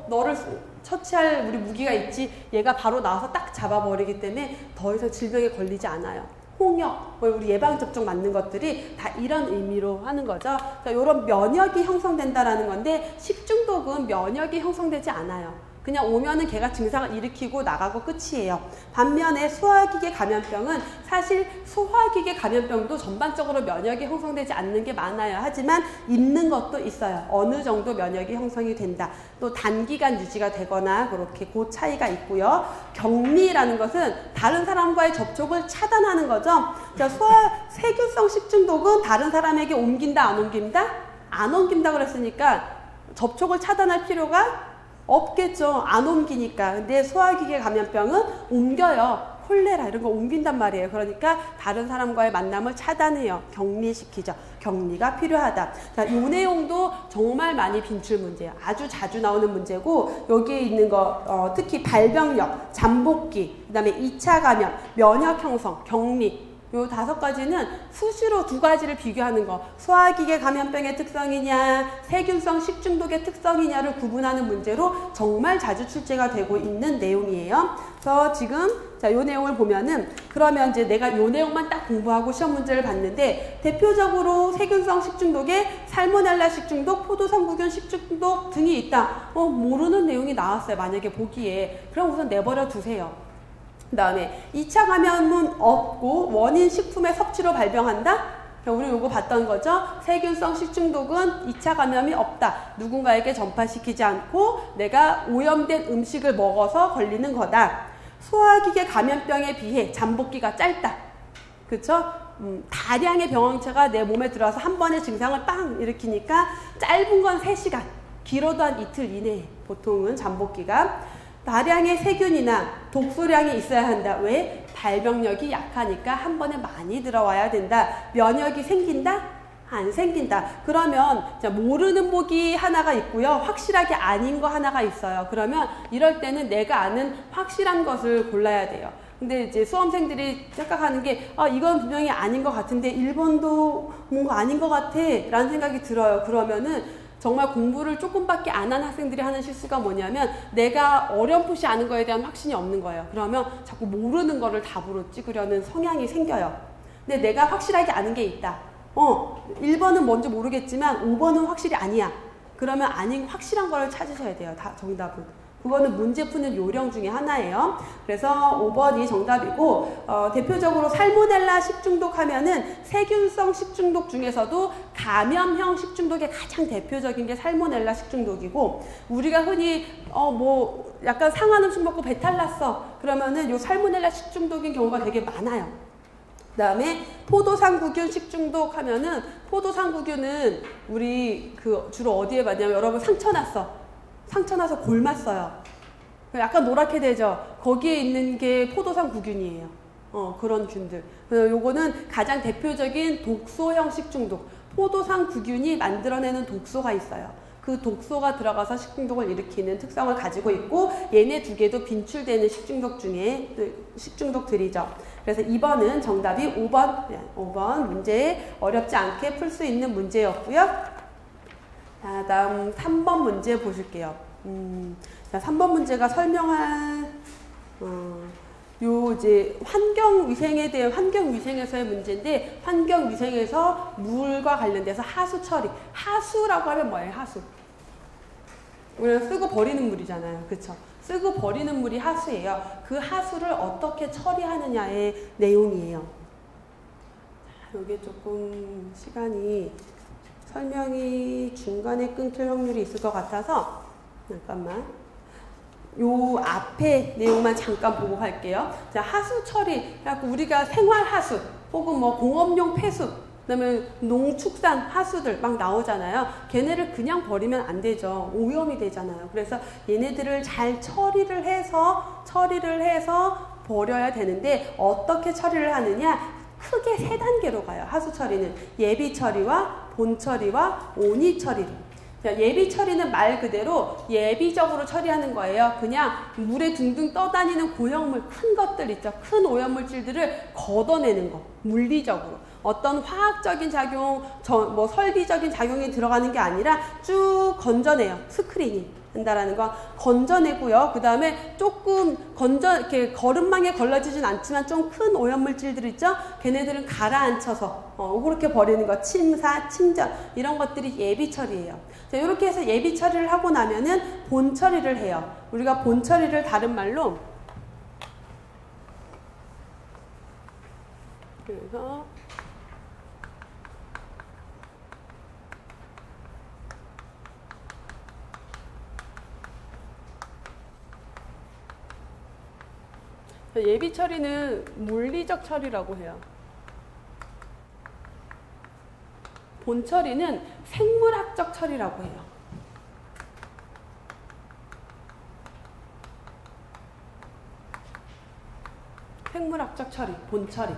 너를 처치할 우리 무기가 있지. 얘가 바로 나와서 딱 잡아버리기 때문에 더 이상 질병에 걸리지 않아요. 홍역, 우리 예방접종 맞는 것들이 다 이런 의미로 하는 거죠. 그러니까 이런 면역이 형성된다라는 건데 식중독은 면역이 형성되지 않아요. 그냥 오면은 걔가 증상을 일으키고 나가고 끝이에요. 반면에 소화기계 감염병은 사실 소화기계 감염병도 전반적으로 면역이 형성되지 않는 게 많아요. 하지만 있는 것도 있어요. 어느 정도 면역이 형성이 된다. 또 단기간 유지가 되거나 그렇게 그 차이가 있고요. 격리라는 것은 다른 사람과의 접촉을 차단하는 거죠. 자, 세균성 식중독은 다른 사람에게 옮긴다, 안 옮긴다? 안 옮긴다 그랬으니까 접촉을 차단할 필요가 없겠죠. 안 옮기니까. 근데 소화기계 감염병은 옮겨요. 콜레라 이런 거 옮긴단 말이에요. 그러니까 다른 사람과의 만남을 차단해요. 격리시키죠. 격리가 필요하다. 자, 이 내용도 정말 많이 빈출 문제예요. 아주 자주 나오는 문제고 여기에 있는 거 특히 발병력, 잠복기, 그 다음에 2차 감염, 면역 형성, 격리 요 5가지는 수시로 2가지를 비교하는 거. 소화기계 감염병의 특성이냐, 세균성 식중독의 특성이냐를 구분하는 문제로 정말 자주 출제가 되고 있는 내용이에요. 그래서 지금 자, 요 내용을 보면은 그러면 이제 내가 요 내용만 딱 공부하고 시험 문제를 봤는데 대표적으로 세균성 식중독에 살모넬라 식중독, 포도상구균 식중독 등이 있다. 모르는 내용이 나왔어요. 만약에 보기에. 그럼 우선 내버려 두세요. 그 다음에 2차 감염은 없고 원인 식품의 섭취로 발병한다? 우리 요거 봤던 거죠. 세균성 식중독은 2차 감염이 없다. 누군가에게 전파시키지 않고 내가 오염된 음식을 먹어서 걸리는 거다. 소화기계 감염병에 비해 잠복기가 짧다. 그쵸? 다량의 병원체가 내 몸에 들어와서 한 번의 증상을 빵 일으키니까 짧은 건 3시간, 길어도 한 이틀 이내에 보통은 잠복기가. 다량의 세균이나 독소량이 있어야 한다. 왜? 발병력이 약하니까 한 번에 많이 들어와야 된다. 면역이 생긴다? 안 생긴다. 그러면 모르는 보기 하나가 있고요. 확실하게 아닌 거 하나가 있어요. 그러면 이럴 때는 내가 아는 확실한 것을 골라야 돼요. 근데 이제 수험생들이 착각하는 게 이건 분명히 아닌 것 같은데 1번도 뭔가 아닌 것 같아 라는 생각이 들어요. 그러면은 정말 공부를 조금밖에 안 한 학생들이 하는 실수가 뭐냐면 내가 어렴풋이 아는 거에 대한 확신이 없는 거예요. 그러면 자꾸 모르는 거를 답으로 찍으려는 성향이 생겨요. 근데 내가 확실하게 아는 게 있다. 1번은 뭔지 모르겠지만 5번은 확실히 아니야. 그러면 아닌 확실한 거를 찾으셔야 돼요. 다 정답은. 그거는 문제 푸는 요령 중에 하나예요. 그래서 5번이 정답이고 대표적으로 살모넬라 식중독 하면은 세균성 식중독 중에서도 감염형 식중독의 가장 대표적인 게 살모넬라 식중독이고 우리가 흔히 뭐 약간 상한 음식 먹고 배탈 났어. 그러면은 요 살모넬라 식중독인 경우가 되게 많아요. 그 다음에 포도상구균 식중독 하면은 포도상구균은 우리 주로 어디에 받냐면 여러분 상처 나서 골맞어요. 약간 노랗게 되죠. 거기에 있는 게 포도상구균이에요. 그런 균들. 요거는 가장 대표적인 독소형 식중독. 포도상구균이 만들어내는 독소가 있어요. 그 독소가 들어가서 식중독을 일으키는 특성을 가지고 있고 얘네 2개도 빈출되는 식중독 중에 식중독들이죠. 그래서 2번은 정답이 5번 문제 어렵지 않게 풀 수 있는 문제였고요. 자, 다음 3번 문제 보실게요. 자, 3번 문제가 설명한 이제 환경위생에 대한 환경위생에서의 문제인데 환경위생에서 물과 관련돼서 하수 처리. 하수라고 하면 뭐예요? 하수. 우리가 쓰고 버리는 물이잖아요. 그쵸? 쓰고 버리는 물이 하수예요. 그 하수를 어떻게 처리하느냐의 내용이에요. 이게 조금 시간이 설명이 중간에 끊길 확률이 있을 것 같아서 잠깐만 요 앞에 내용만 잠깐 보고 갈게요. 자, 하수 처리. 그래갖고 우리가 생활 하수 혹은 뭐 공업용 폐수 그다음에 농축산 하수들 막 나오잖아요. 걔네를 그냥 버리면 안 되죠. 오염이 되잖아요. 그래서 얘네들을 잘 처리를 해서 버려야 되는데 어떻게 처리를 하느냐? 크게 3단계로 가요. 하수 처리는 예비 처리와 본 처리와 온이 처리로. 예비 처리는 말 그대로 예비적으로 처리하는 거예요. 그냥 물에 둥둥 떠다니는 고형물, 큰 것들 있죠. 큰 오염물질들을 걷어내는 거. 물리적으로. 어떤 화학적인 작용, 설비적인 작용이 들어가는 게 아니라 쭉 건져내요. 스크리닝. 한다라는 거 건져내고요. 그 다음에 조금 이렇게 거름망에 걸러지진 않지만 좀 큰 오염물질들 있죠? 걔네들은 가라앉혀서 그렇게 버리는 거, 침사, 침전 이런 것들이 예비 처리예요. 자, 이렇게 해서 예비 처리를 하고 나면은 본 처리를 해요. 우리가 본 처리를 다른 말로 그래서 예비 처리는 물리적 처리라고 해요. 본 처리는 생물학적 처리라고 해요. 생물학적 처리, 본 처리.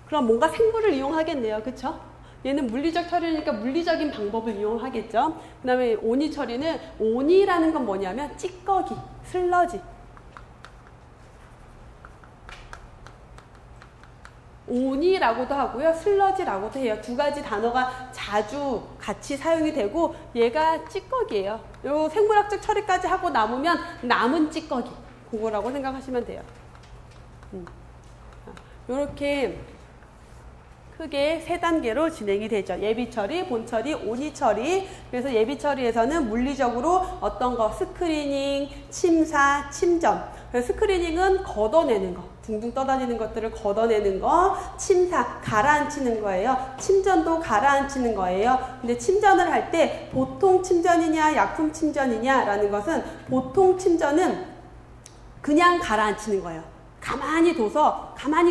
그럼 뭔가 생물을 이용하겠네요. 그쵸? 얘는 물리적 처리니까 물리적인 방법을 이용하겠죠. 그 다음에 온이 처리는, 온이라는 건 뭐냐면 찌꺼기, 슬러지. 온이라고도 하고요. 슬러지라고도 해요. 두 가지 단어가 자주 같이 사용이 되고 얘가 찌꺼기예요. 요 생물학적 처리까지 하고 남으면 남은 찌꺼기. 그거라고 생각하시면 돼요. 요렇게 크게 세 단계로 진행이 되죠. 예비 처리, 본 처리, 온이 처리. 그래서 예비 처리에서는 물리적으로 어떤 거 스크리닝, 침사, 침전. 그래서 스크리닝은 걷어내는 거. 둥둥 떠다니는 것들을 걷어내는 거. 침사, 가라앉히는 거예요. 침전도 가라앉히는 거예요. 근데 침전을 할 때 보통 침전이냐 약품 침전이냐라는 것은 보통 침전은 그냥 가라앉히는 거예요. 가만히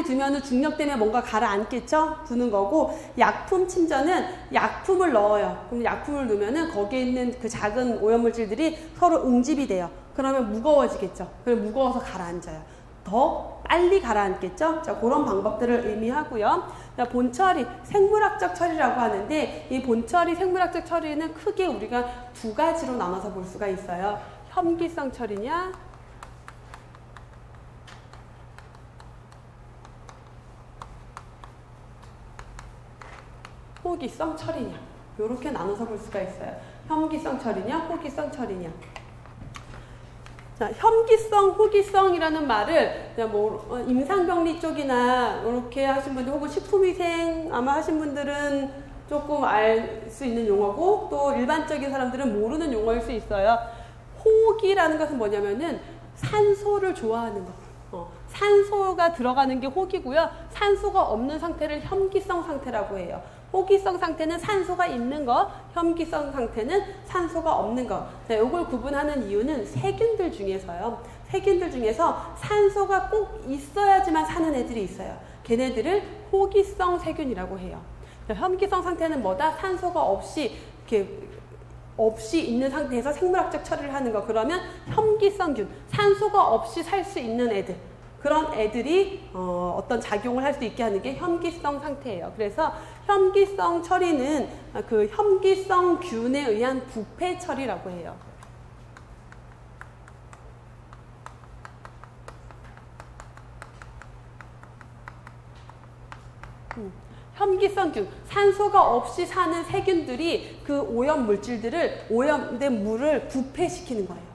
두면은 중력 때문에 뭔가 가라앉겠죠? 두는 거고, 약품 침전은 약품을 넣어요. 그럼 약품을 넣으면은 거기에 있는 그 작은 오염물질들이 서로 응집이 돼요. 그러면 무거워지겠죠? 그럼 무거워서 가라앉아요. 더 빨리 가라앉겠죠? 자, 그런 방법들을 의미하고요. 자, 본처리, 생물학적 처리라고 하는데, 이 본처리, 생물학적 처리는 크게 우리가 두 가지로 나눠서 볼 수가 있어요. 혐기성 처리냐, 호기성 처리냐, 이렇게 나눠서 볼 수가 있어요. 혐기성 처리냐, 호기성 처리냐. 자, 혐기성, 호기성이라는 말을 뭐 임상병리 쪽이나 이렇게 하신 분들, 혹은 식품위생 아마 하신 분들은 조금 알 수 있는 용어고, 또 일반적인 사람들은 모르는 용어일 수 있어요. 호기라는 것은 뭐냐면은 산소를 좋아하는 거. 산소가 들어가는 게 호기고요. 산소가 없는 상태를 혐기성 상태라고 해요. 호기성 상태는 산소가 있는 거, 혐기성 상태는 산소가 없는 거. 자, 이걸 구분하는 이유는 세균들 중에서요. 세균들 중에서 산소가 꼭 있어야지만 사는 애들이 있어요. 걔네들을 호기성 세균이라고 해요. 자, 혐기성 상태는 뭐다? 산소가 없이 있는 상태에서 생물학적 처리를 하는 거. 그러면 혐기성균, 산소가 없이 살 수 있는 애들. 그런 애들이 어떤 작용을 할 수 있게 하는 게 혐기성 상태예요. 그래서 혐기성 처리는 그 혐기성 균에 의한 부패 처리라고 해요. 혐기성균, 산소가 없이 사는 세균들이 그 오염 물질들을, 오염된 물을 부패시키는 거예요.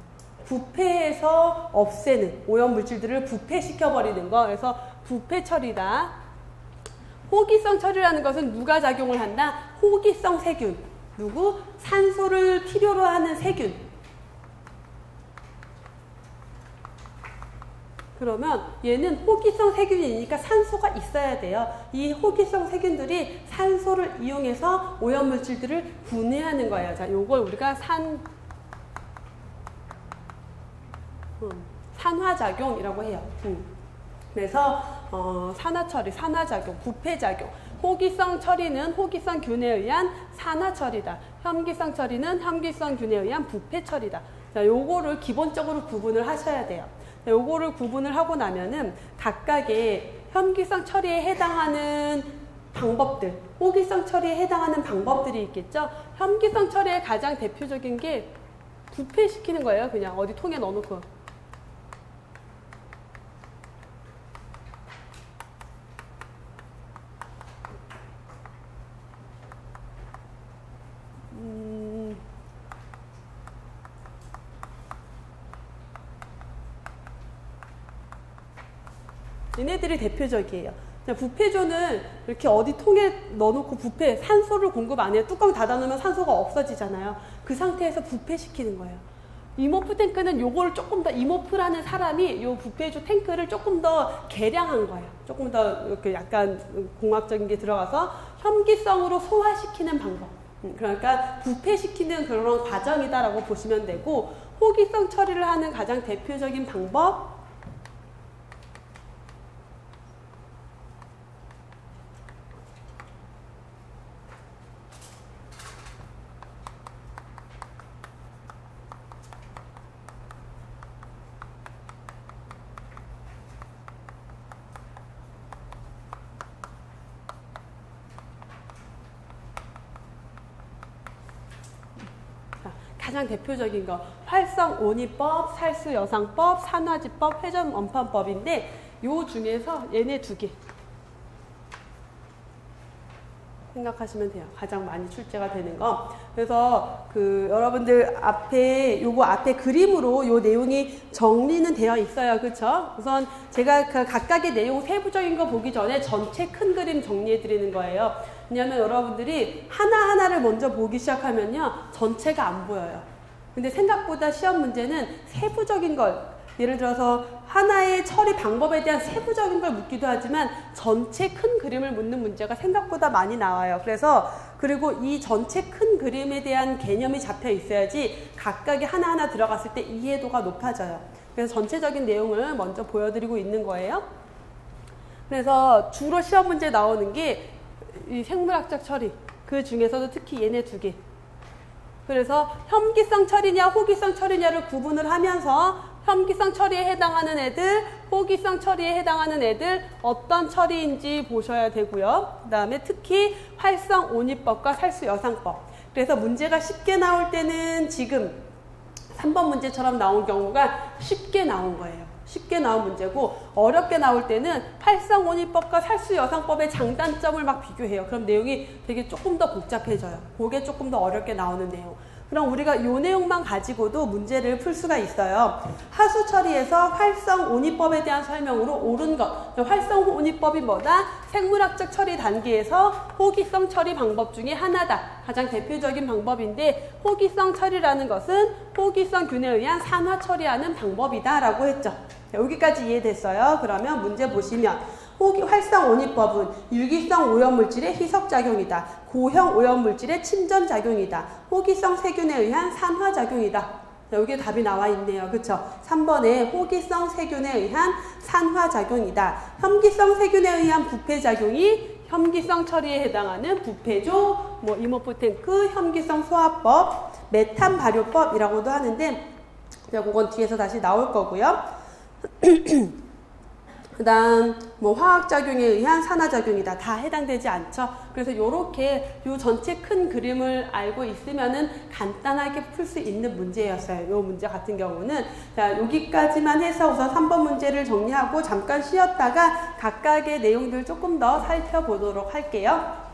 부패해서 없애는, 오염 물질들을 부패시켜버리는 거. 그래서 부패 처리다. 호기성 처리라는 것은 누가 작용을 한다? 호기성 세균. 누구? 산소를 필요로 하는 세균. 그러면 얘는 호기성 세균이니까 산소가 있어야 돼요. 이 호기성 세균들이 산소를 이용해서 오염 물질들을 분해하는 거예요. 자, 요걸 우리가 산화작용이라고 해요. 그래서 산화처리, 산화작용, 부패작용. 호기성 처리는 호기성 균에 의한 산화처리다. 혐기성 처리는 혐기성 균에 의한 부패처리다. 자, 요거를 기본적으로 구분을 하셔야 돼요. 자, 요거를 구분을 하고 나면은 각각의 혐기성 처리에 해당하는 방법들, 호기성 처리에 해당하는 방법들이 있겠죠. 혐기성 처리의 가장 대표적인 게 부패시키는 거예요. 그냥 어디 통에 넣어놓고. 얘네들이 대표적이에요. 부패조는 이렇게 어디 통에 넣어놓고 부패, 산소를 공급 안 해요. 뚜껑 닫아놓으면 산소가 없어지잖아요. 그 상태에서 부패시키는 거예요. 이모프 탱크는 요거를 조금 더, 이모프라는 사람이 요 부패조 탱크를 조금 더 개량한 거예요. 조금 더 이렇게 약간 공학적인 게 들어가서 혐기성으로 소화시키는 방법. 그러니까 부패시키는 그런 과정이다라고 보시면 되고, 호기성 처리를 하는 가장 대표적인 방법, 가장 대표적인 거 활성온이법, 살수여상법, 산화지법, 회전원판법인데 요 중에서 얘네 두 개 생각하시면 돼요. 가장 많이 출제가 되는 거. 그래서 여러분들 앞에 요거 앞에 그림으로 요 내용이 정리는 되어 있어요. 그렇죠? 우선 제가 그 각각의 내용 세부적인 거 보기 전에 전체 큰 그림 정리해 드리는 거예요. 왜냐하면 여러분들이 하나하나를 먼저 보기 시작하면요, 전체가 안 보여요. 근데 생각보다 시험 문제는 세부적인 걸, 예를 들어서 하나의 처리 방법에 대한 세부적인 걸 묻기도 하지만 전체 큰 그림을 묻는 문제가 생각보다 많이 나와요. 그래서 그리고 이 전체 큰 그림에 대한 개념이 잡혀 있어야지 각각이 하나하나 들어갔을 때 이해도가 높아져요. 그래서 전체적인 내용을 먼저 보여드리고 있는 거예요. 그래서 주로 시험 문제 나오는 게 이 생물학적 처리, 그 중에서도 특히 얘네 두 개. 그래서 혐기성 처리냐 호기성 처리냐를 구분을 하면서 혐기성 처리에 해당하는 애들, 호기성 처리에 해당하는 애들 어떤 처리인지 보셔야 되고요. 그 다음에 특히 활성온이법과 살수여상법. 그래서 문제가 쉽게 나올 때는 지금 3번 문제처럼 나온 경우가 쉽게 나온 거예요. 쉽게 나온 문제고, 어렵게 나올 때는 활성온이법과 살수여상법의 장단점을 막 비교해요. 그럼 내용이 되게 조금 더 복잡해져요. 그게 조금 더 어렵게 나오는 내용. 그럼 우리가 이 내용만 가지고도 문제를 풀 수가 있어요. 하수 처리에서 활성온이법에 대한 설명으로 옳은 것. 활성온이법이 뭐다? 생물학적 처리 단계에서 호기성 처리 방법 중에 하나다. 가장 대표적인 방법인데, 호기성 처리라는 것은 호기성 균에 의한 산화 처리하는 방법이다 라고 했죠. 여기까지 이해됐어요? 그러면 문제 보시면 활성온이법은 유기성 오염물질의 희석작용이다. 고형 오염물질의 침전작용이다. 호기성 세균에 의한 산화작용이다. 여기에 답이 나와 있네요. 그쵸? 3번에 호기성 세균에 의한 산화작용이다. 혐기성 세균에 의한 부패작용이 혐기성 처리에 해당하는 부패조, 이모프 탱크, 혐기성 소화법, 메탄 발효법이라고도 하는데, 그건 뒤에서 다시 나올 거고요. 그 다음 화학작용에 의한 산화작용이다. 다 해당되지 않죠. 그래서 요렇게 요 전체 큰 그림을 알고 있으면은 간단하게 풀 수 있는 문제였어요. 요 문제 같은 경우는. 자, 여기까지만 해서 우선 3번 문제를 정리하고 잠깐 쉬었다가 각각의 내용들 조금 더 살펴보도록 할게요.